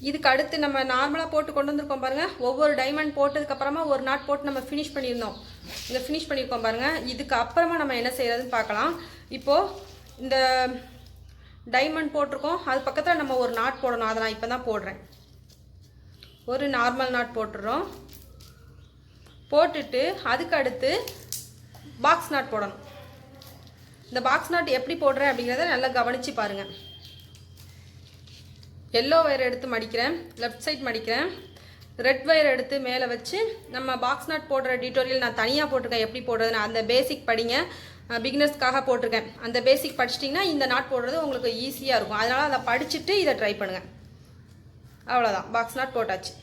இதுக்கு அடுத்து நம்ம நார்மலாக போட்டு கொண்டு வந்திருக்கோம் பாருங்கள். ஒவ்வொரு டைமண்ட் போட்டதுக்கப்புறமா ஒரு நாட் போட்டு நம்ம ஃபினிஷ் பண்ணியிருந்தோம். இதை ஃபினிஷ் பண்ணியிருக்கோம் பாருங்கள். இதுக்கு அப்புறமா நம்ம என்ன செய்கிறதுன்னு பார்க்கலாம். இப்போது இந்த டைமண்ட் போட்டிருக்கோம், அது பக்கத்தில் நம்ம ஒரு நாட் போடணும். அதை நான் இப்போ தான் போடுறேன். ஒரு நார்மல் நாட் போட்டுடுறோம். போட்டுட்டு அதுக்கு அடுத்து பாக்ஸ் நாட் போடணும். இந்த பாக்ஸ் நாட் எப்படி போடுறேன் அப்படிங்கிறத நல்லா கவனித்து பாருங்கள். எல்லோ வயர் எடுத்து மடிக்கிறேன், லெஃப்ட் சைட் மடிக்கிறேன். ரெட் வயர் எடுத்து மேலே வச்சு நம்ம பாக்ஸ் நாட் போடுற டியூட்டோரியல் நான் தனியாக போட்டிருக்கேன். எப்படி போடுறதுன்னு அந்த பேசிக் படிங்க, பிகினர்ஸ்க்காக போட்டிருக்கேன். அந்த பேசிக் படிச்சிட்டிங்கன்னா இந்த நாட் போடுறது உங்களுக்கு ஈஸியாக இருக்கும். அதனால் அதை படிச்சுட்டு இதை ட்ரை பண்ணுங்கள். அவ்வளோதான், பாக்ஸ் நாட் போட்டாச்சு.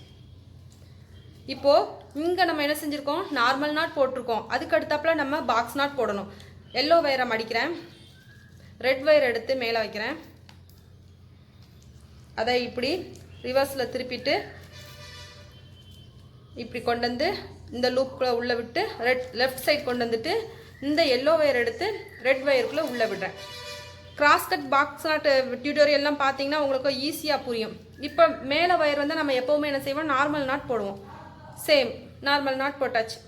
இப்போது இங்கே நம்ம என்ன செஞ்சுருக்கோம், நார்மல் நாட் போட்டிருக்கோம். அதுக்கு அடுத்தாப்பில் நம்ம பாக்ஸ் நாட் போடணும். எல்லோ வயரை மடிக்கிறேன், ரெட் வயர் எடுத்து மேலே வைக்கிறேன். அதை இப்படி ரிவர்ஸில் திருப்பிட்டு இப்படி கொண்டு வந்து இந்த லூப்பில் உள்ளே விட்டு லெஃப்ட் சைட் கொண்டு வந்துட்டு இந்த எல்லோ வயர் எடுத்து ரெட் வயருக்குள்ளே உள்ளே விடுறேன். கிராஸ்கட் பாக்ஸ் நாட் டியூட்டோரியல்லாம் பார்த்தீங்கன்னா உங்களுக்கு ஈஸியாக புரியும். இப்போ மேலே வயர் வந்து நம்ம எப்போவுமே என்ன செய்வோம், நார்மல் நாட் போடுவோம். சேம் நார்மல் நாட் போட்டாச்சு,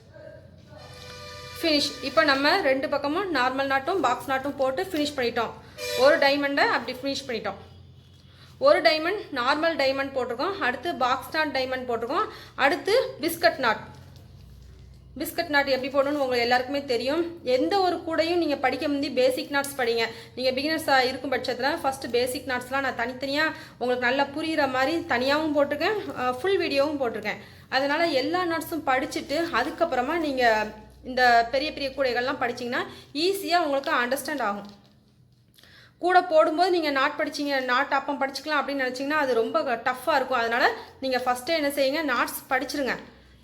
ஃபினிஷ். இப்போ நம்ம ரெண்டு பக்கமும் நார்மல் நாட்டும் பாக்ஸ் நாட்டும் போட்டு ஃபினிஷ் பண்ணிட்டோம். ஒரு டைமண்டை அப்படி ஃபினிஷ் பண்ணிட்டோம். ஒரு டைமண்ட் நார்மல் டைமண்ட் போட்டிருக்கோம், அடுத்து பாக்ஸ் நாட் டைமண்ட் போட்டிருக்கோம், அடுத்து பிஸ்கட் நாட். பிஸ்கட் நாட் எப்படி போடணும்னு உங்களுக்கு எல்லாருக்குமே தெரியும். எந்த ஒரு கூடையும் நீங்கள் படிக்க முந்தி பேசிக் நாட்ஸ் படிங்க. நீங்கள் பிகினர்ஸாக இருக்கும் பட்சத்தில் ஃபஸ்ட்டு பேசிக் நாட்ஸ்லாம் நான் தனித்தனியாக உங்களுக்கு நல்லா புரிகிற மாதிரி தனியாகவும் போட்டிருக்கேன், ஃபுல் வீடியோவும் போட்டிருக்கேன். அதனால் எல்லா நாட்ஸும் படிச்சுட்டு அதுக்கப்புறமா நீங்கள் இந்த பெரிய பெரிய கூடைகள்லாம் படிச்சிங்கன்னா ஈஸியாக உங்களுக்கு அண்டர்ஸ்டாண்ட் ஆகும். கூட போடும்போது நீங்கள் நாட் படிச்சிங்க, நாட் அப்பம் படிச்சுக்கலாம் அப்படின்னு நினச்சிங்கன்னா அது ரொம்ப டஃப்பாக இருக்கும். அதனால் நீங்கள் ஃபஸ்ட்டே என்ன செய்யுங்க, நாட்ஸ் படிச்சிருங்க.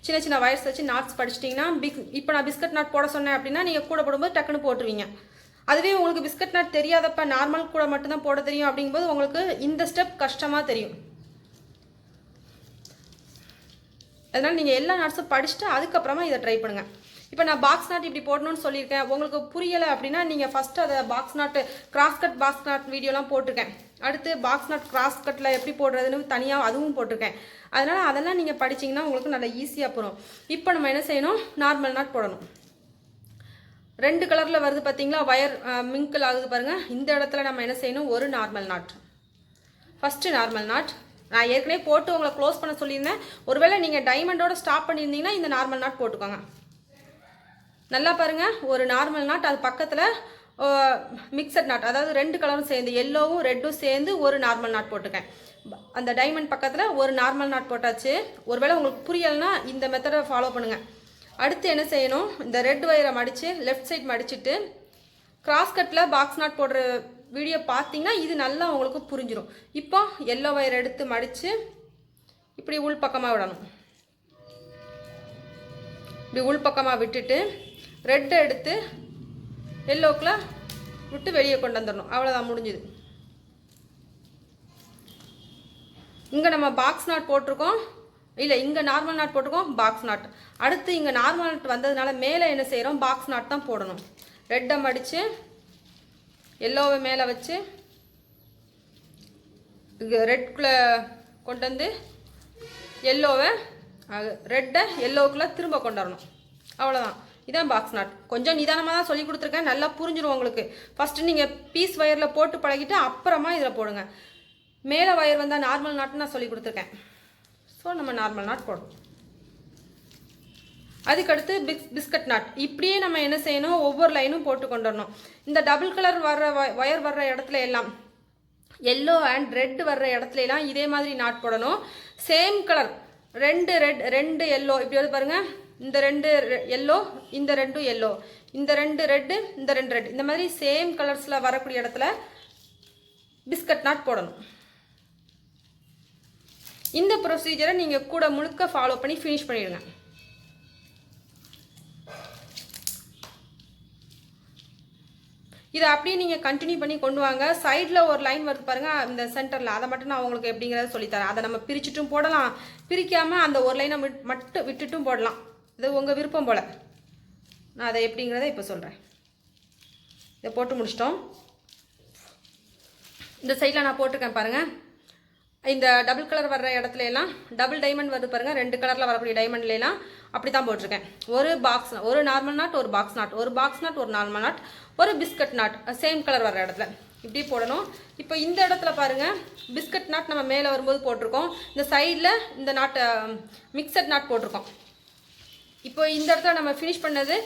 சின்ன சின்ன வயசு வச்சு நாட்ஸ் படிச்சிட்டிங்கன்னா இப்போ நான் பிஸ்கட் நாட் போட சொன்னேன் அப்படின்னா நீங்கள் கூட போடும்போது டக்குன்னு போட்டுருவீங்க. அதுவே உங்களுக்கு பிஸ்கட் நாட் தெரியாதப்ப நார்மல் கூட மட்டும்தான் போட தெரியும் அப்படிங்கும்போது உங்களுக்கு இந்த ஸ்டெப் கஷ்டமாக தெரியும். அதனால் நீங்கள் எல்லா நாட்ஸும் படிச்சுட்டு அதுக்கப்புறமா இதை ட்ரை பண்ணுங்கள். இப்போ நான் பாக்ஸ் நாட் இப்படி போடணும்னு சொல்லியிருக்கேன். உங்களுக்கு புரியலை அப்படின்னா நீங்கள் ஃபஸ்ட்டு அதை பாக்ஸ் நாட்டு கிராஸ்கட் பாக்ஸ் நாட் வீடியோலாம் போட்டிருக்கேன். அடுத்து பாக்ஸ் நாட் கிராஸ்கட்டில் எப்படி போடுறதுன்னு தனியாக அதுவும் போட்டிருக்கேன். அதனால் அதெல்லாம் நீங்கள் படிச்சிங்கன்னா உங்களுக்கு நல்லா ஈஸியாக போகும். இப்போ நம்ம என்ன செய்யணும், நார்மல் நாட் போடணும். ரெண்டு கலரில் வருது பார்த்தீங்களா, வயர் மிங்கிள் ஆகுது பாருங்கள். இந்த இடத்துல நம்ம என்ன செய்யணும், ஒரு normal not. First normal not நான் ஏற்கனவே போட்டு உங்களை க்ளோஸ் பண்ண சொல்லியிருந்தேன். ஒருவேளை நீங்கள் டைமண்டோட ஸ்டாப் பண்ணியிருந்தீங்கன்னா இந்த நார்மல் நாட் போட்டுக்கோங்க. நல்லா பாருங்கள், ஒரு நார்மல் நாட், அது பக்கத்தில் மிக்சட் நாட், அதாவது ரெண்டு கலரும் சேர்ந்து எல்லோவும் ரெட்டும் சேர்ந்து ஒரு நார்மல் நாட் போட்டிருக்கேன். அந்த டைமண்ட் பக்கத்தில் ஒரு நார்மல் நாட் போட்டாச்சு. ஒருவேளை உங்களுக்கு புரியலைன்னா இந்த மெத்தடை ஃபாலோ பண்ணுங்கள். அடுத்து என்ன செய்யணும், இந்த ரெட் வயரை மடித்து லெஃப்ட் சைட் மடிச்சுட்டு கிராஸ்கட்டில் பாக்ஸ் நாட் போடுற வீடியோ பார்த்தீங்கன்னா இது நல்லா உங்களுக்கு புரிஞ்சிடும். இப்போ எல்லோ வயர் எடுத்து மடித்து இப்படி உள் பக்கமாக விடணும். இப்படி உள் பக்கமாக விட்டுட்டு ரெட்டை எடுத்து எல்லோக்குள்ள விட்டு வெளியே கொண்டு வந்துடணும். அவ்வளோதான், முடிஞ்சுது. இங்கே நம்ம பாக்ஸ் நாட் போட்டிருக்கோம், இல்லை இங்கே நார்மல் நாட் போட்டிருக்கோம், பாக்ஸ் நாட். அடுத்து இங்கே நார்மல் நாட் வந்ததுனால மேலே என்ன செய்கிறோம், பாக்ஸ் நாட் தான் போடணும். ரெட்டை மடித்து எல்லோவை மேலே வச்சு ரெட்குள்ளே கொண்டு வந்து எல்லோவை ரெட்டை எல்லோவுக்குள்ளே திரும்ப கொண்டு வரணும். அவ்வளோதான், இதான் பாக்ஸ் நாட். கொஞ்சம் நிதானமாக தான் சொல்லி கொடுத்துருக்கேன், நல்லா புரிஞ்சிடும் உங்களுக்கு. ஃபஸ்ட்டு நீங்கள் பீஸ் வயரில் போட்டு பழகிட்டு அப்புறமா இதில் போடுங்க. மேலே வயர் வந்தால் நார்மல் நாட்டு நான் சொல்லி கொடுத்துருக்கேன். ஸோ நம்ம நார்மல் நாட் போடணும். அதுக்கடுத்து பிஸ்கட் நாட். இப்படியே நம்ம என்ன செய்யணும், ஒவ்வொரு லைனும் போட்டு கொண்டு வரணும். இந்த டபுள் கலர் வர்ற வயர் வர்ற இடத்துல எல்லாம், எல்லோ அண்ட் ரெட் வர்ற இடத்துல எல்லாம் இதே மாதிரி நாட் போடணும். சேம் கலர் ரெண்டு எல்லோ இப்படி வந்து பாருங்கள், இந்த ரெண்டு எல்லோ, இந்த ரெண்டும் எல்லோ, இந்த ரெண்டு ரெட்டு, இந்த ரெண்டு ரெட், இந்த மாதிரி சேம் கலர்ஸில் வரக்கூடிய இடத்துல பிஸ்கட் நாட் போடணும். இந்த ப்ரொசீஜரை நீங்கள் கூட முழுக்க ஃபாலோ பண்ணி ஃபினிஷ் பண்ணிடுங்க. இதை அப்படியே நீங்கள் கண்டினியூ பண்ணி கொண்டு வாங்க. சைடில் ஒரு லைன் வருது பாருங்கள், இந்த சென்டரில், அதை மட்டும் நான் உங்களுக்கு எப்படிங்கிறத சொல்லித்தரேன். அதை நம்ம பிரிச்சுட்டும் போடலாம், பிரிக்காமல் அந்த ஒரு லைனை மட்டும் விட்டுட்டும் போடலாம். இது உங்கள் விருப்பம் போல். நான் அதை எப்படிங்கிறத இப்போ சொல்கிறேன். இதை போட்டு முடிச்சிட்டோம். இந்த சைடில் நான் போட்டிருக்கேன் பாருங்கள். இந்த டபுள் கலர் வர்ற இடத்துல எல்லாம் டபுள் டைமண்ட் வருது பாருங்கள், 2 கலரில் வரக்கூடிய டைமண்ட்லாம் அப்படி தான் போட்டிருக்கேன். ஒரு பாக்ஸ், ஒரு நார்மல் நாட், ஒரு பாக்ஸ் நாட், ஒரு பாக்ஸ் நாட், ஒரு நார்மல் நாட், ஒரு பிஸ்கட் நாட் சேம் கலர் வர்ற இடத்துல இப்படி போடணும். இப்போ இந்த இடத்துல பாருங்கள், பிஸ்கட் நாட் நம்ம மேலே வரும்போது போட்டிருக்கோம், இந்த சைடில் இந்த நாட்டை மிக்சட் நாட் போட்டிருக்கோம். இப்போ இந்த இடத்துல நம்ம ஃபினிஷ் பண்ணது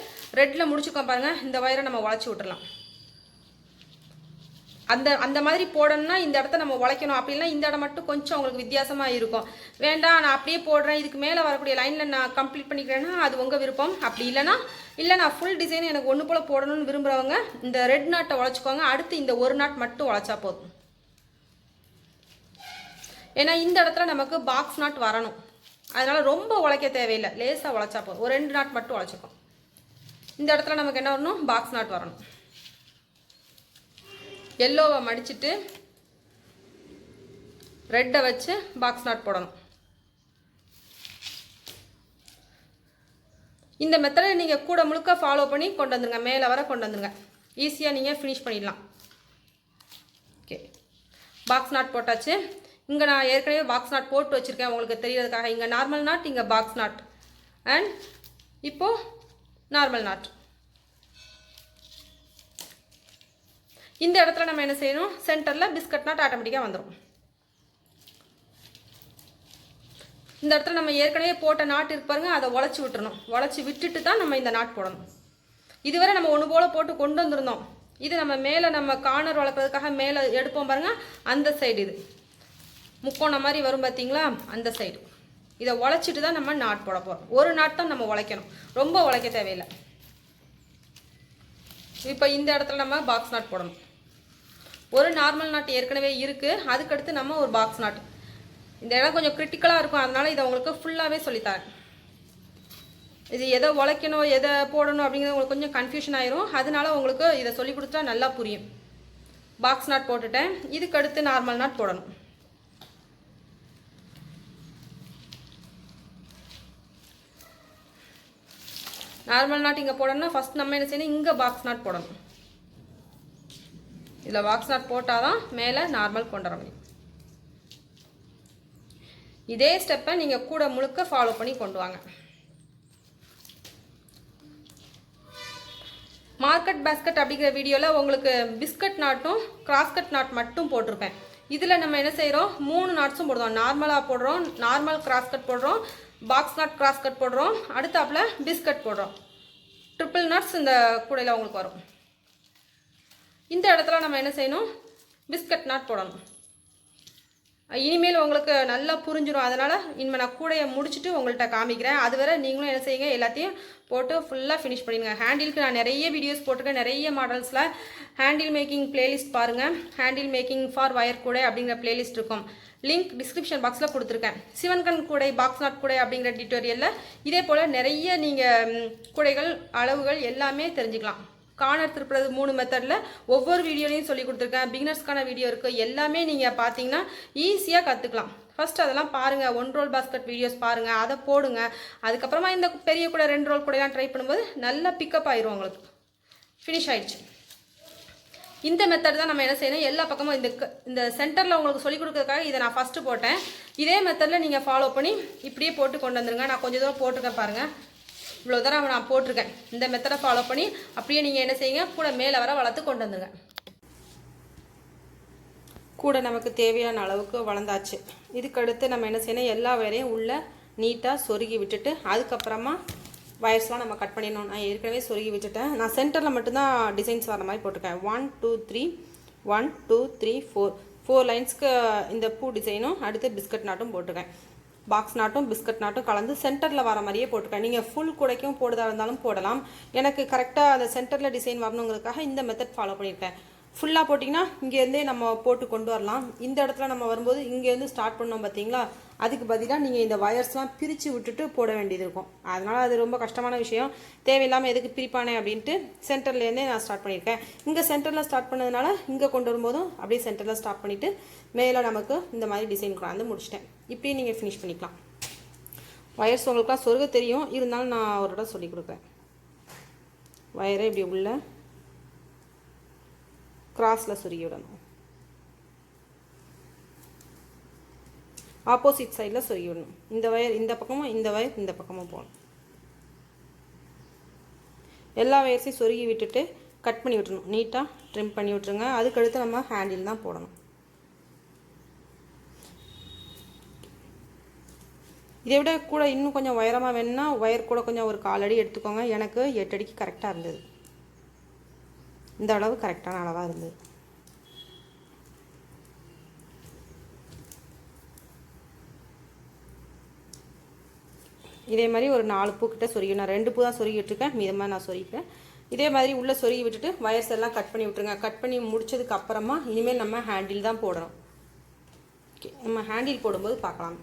ரெட்டில் முடிச்சுக்கோம் பாருங்கள். இந்த வயரை நம்ம உழைச்சி விட்டுறலாம். அந்த மாதிரி போடணும்னா இந்த இடத்த நம்ம உழைக்கணும். அப்படின்னா இந்த இடம் மட்டும் கொஞ்சம் உங்களுக்கு வித்தியாசமாக இருக்கும். வேண்டாம் நான் அப்படியே போடுறேன், இதுக்கு மேலே வரக்கூடிய லைனில் நான் கம்ப்ளீட் பண்ணிக்கிறேன்னா அது உங்கள் விருப்பம். அப்படி இல்லைனா நான் ஃபுல் டிசைன் எனக்கு ஒன்று போல் போடணும்னு விரும்புகிறவங்க இந்த ரெட் நாட்டை உழைச்சிக்கோங்க. அடுத்து இந்த ஒரு நாட் மட்டும் உழைச்சா போதும். ஏன்னா இந்த இடத்துல நமக்கு பாக்ஸ் நாட் வரணும். அதனால் ரொம்ப உழைக்க தேவையில்லை, லேசாக உழைச்சா போதும். ஒரு 2 நாட் மட்டும் உழைச்சிக்கோம். இந்த இடத்துல நமக்கு என்ன வரணும், பாக்ஸ் நாட் வரணும். எல்லோவை மடிச்சுட்டு ரெட்டை வச்சு பாக்ஸ் நாட் போடணும். இந்த மெத்தடை நீங்கள் கூட முழுக்க ஃபாலோ பண்ணி கொண்டு வந்துருங்க, மேலே வர கொண்டு வந்துருங்க. ஈஸியாக நீங்கள் ஃபினிஷ் பண்ணிடலாம். ஓகே, பாக்ஸ் நாட் போட்டாச்சு. இங்கே நான் ஏற்கனவே பாக்ஸ் நாட் போட்டு வச்சுருக்கேன் உங்களுக்கு தெரியறதுக்காக. இங்கே நார்மல் நாட், இங்கே பாக்ஸ் நாட், அண்ட் இப்போது நார்மல் நாட். இந்த இடத்துல நம்ம என்ன செய்யணும், சென்டரில் பிஸ்கட் நாட் ஆட்டோமேட்டிக்காக வந்துடும். இந்த இடத்துல நம்ம ஏற்கனவே போட்ட நாட் இருக்கு பாருங்க, அதை உழைச்சி விட்டுறணும். உழைச்சி விட்டுட்டு தான் நம்ம இந்த நாட் போடணும். இதுவரை நம்ம ஒன்று போல் போட்டு கொண்டு வந்துருந்தோம். இது நம்ம மேலே நம்ம கார்னர் வளர்க்குறதுக்காக மேலே எடுப்போம் பாருங்கள், அந்த சைடு இது முக்கோணம் மாதிரி வரும் பார்த்தீங்களா, அந்த சைடு. இதை உழைச்சிட்டு தான் நம்ம நாட் போட போகிறோம். ஒரு நாட் தான் நம்ம உழைக்கணும், ரொம்ப உழைக்க தேவையில்லை. இப்போ இந்த இடத்துல நம்ம பாக்ஸ் நாட் போடணும். ஒரு நார்மல் நாட் ஏற்கனவே இருக்குது, அதுக்கடுத்து நம்ம ஒரு பாக்ஸ் நாட். இந்த இடம் கொஞ்சம் கிரிட்டிக்கலாக இருக்கும், அதனால் இதை உங்களுக்கு ஃபுல்லாகவே சொல்லித்தரேன். இது எதை உழைக்கணும் எதை போடணும் அப்படிங்கிறது உங்களுக்கு கொஞ்சம் கன்ஃபியூஷன் ஆயிரும். அதனால உங்களுக்கு இதை சொல்லி கொடுத்தா நல்லா புரியும். பாக்ஸ் நாட் போட்டுட்டேன், இதுக்கடுத்து நார்மல் நாட் போடணும். நார்மல் நாட் இங்கே போடணும்னா ஃபஸ்ட் நம்ம என்ன செய்யணும், இங்கே பாக்ஸ் நாட் போடணும். இதில் பாக்ஸ் நாட் போட்டால் தான் மேலே நார்மல் கொண்டு வர முடியும். இதே ஸ்டெப்பை நீங்கள் கூட முழுக்க ஃபாலோ பண்ணி கொண்டு வாங்க. மார்க்கெட் பாஸ்கெட் அப்படிங்கிற வீடியோவில் உங்களுக்கு பிஸ்கட் நாட்டும் கிராஸ்கட் நாட் மட்டும் போட்டிருப்பேன். இதில் நம்ம என்ன செய்கிறோம், 3 நாட்ஸும் போடுறோம். நார்மலாக போடுறோம், நார்மல் கிராஸ்கட் போடுறோம், பாக்ஸ் நாட் கிராஸ்கட் போடுறோம், அடுத்தாப்பில் பிஸ்கட் போடுறோம். ட்ரிபிள் நாட்ஸ் இந்த கூடையில் உங்களுக்கு வரும். இந்த இடத்துல நம்ம என்ன செய்யணும், பிஸ்கட் நாட் போடணும். இனிமேல் உங்களுக்கு நல்லா புரிஞ்சிடும். அதனால் இனிமேல் நான் கூடையை முடிச்சுட்டு உங்கள்கிட்ட காமிக்கிறேன். அதுவரை நீங்களும் என்ன செய்யுங்க, எல்லாத்தையும் போட்டு ஃபுல்லாக ஃபினிஷ் பண்ணிடுங்க. ஹேண்டிலுக்கு நான் நிறைய வீடியோஸ் போட்டிருக்கேன், நிறைய மாடல்ஸில் ஹேண்டில் மேக்கிங் பிளேலிஸ்ட் பாருங்கள். ஹேண்டில் மேக்கிங் ஃபார் வயர் கூடை அப்படிங்கிற பிளேலிஸ்ட் இருக்கும், லிங்க் டிஸ்கிரிப்ஷன் பாக்ஸில் கொடுத்துருக்கேன். சிவன்கன் கூடை, பாக்ஸ் நாட் கூடை அப்படிங்கிற டியூட்டோரியலில் இதே போல் நிறைய நீங்கள் கூடைகள் அளவுகள் எல்லாமே தெரிஞ்சுக்கலாம். கார்னர் திருப்புறது 3 மெத்தடில் ஒவ்வொரு வீடியோலையும் சொல்லி கொடுத்துருக்கேன். பிகினர்ஸ்க்கான வீடியோ இருக்குது, எல்லாமே நீங்கள் பார்த்தீங்கன்னா ஈஸியாக கற்றுக்கலாம். ஃபஸ்ட் அதெல்லாம் பாருங்கள், 1 ரோல் பாஸ்கெட் வீடியோஸ் பாருங்கள், அதை போடுங்க. அதுக்கப்புறமா இந்த பெரிய கூட 2 ரோல் கூடையெல்லாம் ட்ரை பண்ணும்போது நல்லா பிக்கப் ஆயிரும், உங்களுக்கு ஃபினிஷ் ஆயிடுச்சு. இந்த மெத்தட் தான் நம்ம என்ன செய்யணும், எல்லா பக்கமும் இந்த சென்டரில் உங்களுக்கு சொல்லிக் கொடுக்கறதுக்காக இதை நான் ஃபஸ்ட்டு போட்டேன். இதே மெத்தடில் நீங்கள் ஃபாலோ பண்ணி இப்படியே போட்டு கொண்டு வந்துருங்க. நான் கொஞ்சம் தூரம் போட்டிருக்கேன் பாருங்கள், இவ்வளோ தூரம் நான் போட்டிருக்கேன். இந்த மெத்தடை ஃபாலோ பண்ணி அப்படியே நீங்கள் என்ன செய்யுங்க, கூட மேலே வர வளர்த்து கொண்டு வந்துருங்க. கூட நமக்கு தேவையான அளவுக்கு வளர்ந்தாச்சு. இதுக்கடுத்து நம்ம என்ன செய்யணும், எல்லா வேலையும் உள்ளே நீட்டாக சொருகி விட்டுட்டு அதுக்கப்புறமா வயர்ஸ்லாம் நம்ம கட் பண்ணிடணும். நான் ஏற்கனவே சொருகி விட்டுட்டேன். நான் சென்டரில் மட்டும்தான் டிசைன்ஸ் வர மாதிரி போட்டிருக்கேன். 1 2 3 1 2 3 4 லைன்ஸ்க்கு இந்த பூ டிசைனும் அடுத்து பிஸ்கட் நாட்டும் போட்டிருக்கேன். பாக்ஸ் நாட்டும் பிஸ்கட் நாட்டும் கலந்து சென்டரில் வர மாதிரியே போட்டிருக்கேன். நீங்கள் ஃபுல் கூடைக்கும் போடுறதா இருந்தாலும் போடலாம். எனக்கு கரெக்டாக அந்த சென்டரில் டிசைன் வரணுங்கிறதுக்காக இந்த மெத்தட் ஃபாலோ பண்ணியிருக்கேன். ஃபுல்லாக போட்டிங்கன்னா இங்கேருந்தே நம்ம போட்டு கொண்டு வரலாம். இந்த இடத்துல நம்ம வரும்போது இங்கேருந்து ஸ்டார்ட் பண்ணோம் பார்த்தீங்களா, அதுக்கு பதிலாக நீங்கள் இந்த வயர்ஸ்லாம் பிரித்து விட்டுட்டு போட வேண்டியது இருக்கும். அதனால் அது ரொம்ப கஷ்டமான விஷயம். தேவையில்லாமல் எதுக்கு பிரிப்பானே அப்படின்ட்டு சென்டர்லேருந்தே நான் ஸ்டார்ட் பண்ணியிருக்கேன். இங்கே சென்டரில் ஸ்டார்ட் பண்ணதுனால இங்கே கொண்டு வரும்போதும் அப்படியே சென்டரில் ஸ்டார்ட் பண்ணிவிட்டு மேலே நமக்கு இந்த மாதிரி டிசைன் கொண்டாந்து முடிச்சிட்டேன். இப்படியே நீங்கள் ஃபினிஷ் பண்ணிக்கலாம். வயர்ஸ் உங்களுக்குலாம் சொருக தெரியும், இருந்தாலும் நான் ஒரு இடம் சொல்லி கொடுக்குறேன். வயரை இப்படி உள்ள கிராஸில் சொருகி விடணும். ஆப்போசிட் சைடில் சொருகி விடணும். இந்த வயர் இந்த பக்கமும், இந்த வயர் இந்த பக்கமும் போகணும். எல்லா வயர்ஸையும் சொருகி விட்டுட்டு கட் பண்ணி விட்டுணும். நீட்டாக ட்ரிம் பண்ணி விட்டுருங்க. அதுக்கடுத்து நம்ம ஹேண்டில் தான் போடணும். இதை விட கூட இன்னும் கொஞ்சம் உயரமாக வேணும்னா ஒயர் கூட கொஞ்சம் ஒரு 4 அடி எடுத்துக்கோங்க. எனக்கு 8 அடிக்கு கரெக்டாக இருந்தது. இந்த அளவு கரெக்டான அளவாக இருந்தது. இதே மாதிரி ஒரு 4 பூக்கிட்ட சொருகி, நான் 2 பூ தான் சொருகி விட்டுருக்கேன், மீதமாக நான் சொருகிக்கிறேன். இதே மாதிரி உள்ளே சொருகி விட்டுட்டு வயர்ஸ் எல்லாம் கட் பண்ணி விட்டுருங்க. கட் பண்ணி முடிச்சதுக்கு அப்புறமா இனிமேல் நம்ம ஹேண்டில் தான் போடணும். ஓகே, நம்ம ஹேண்டில் போடும்போது பார்க்கலாம்.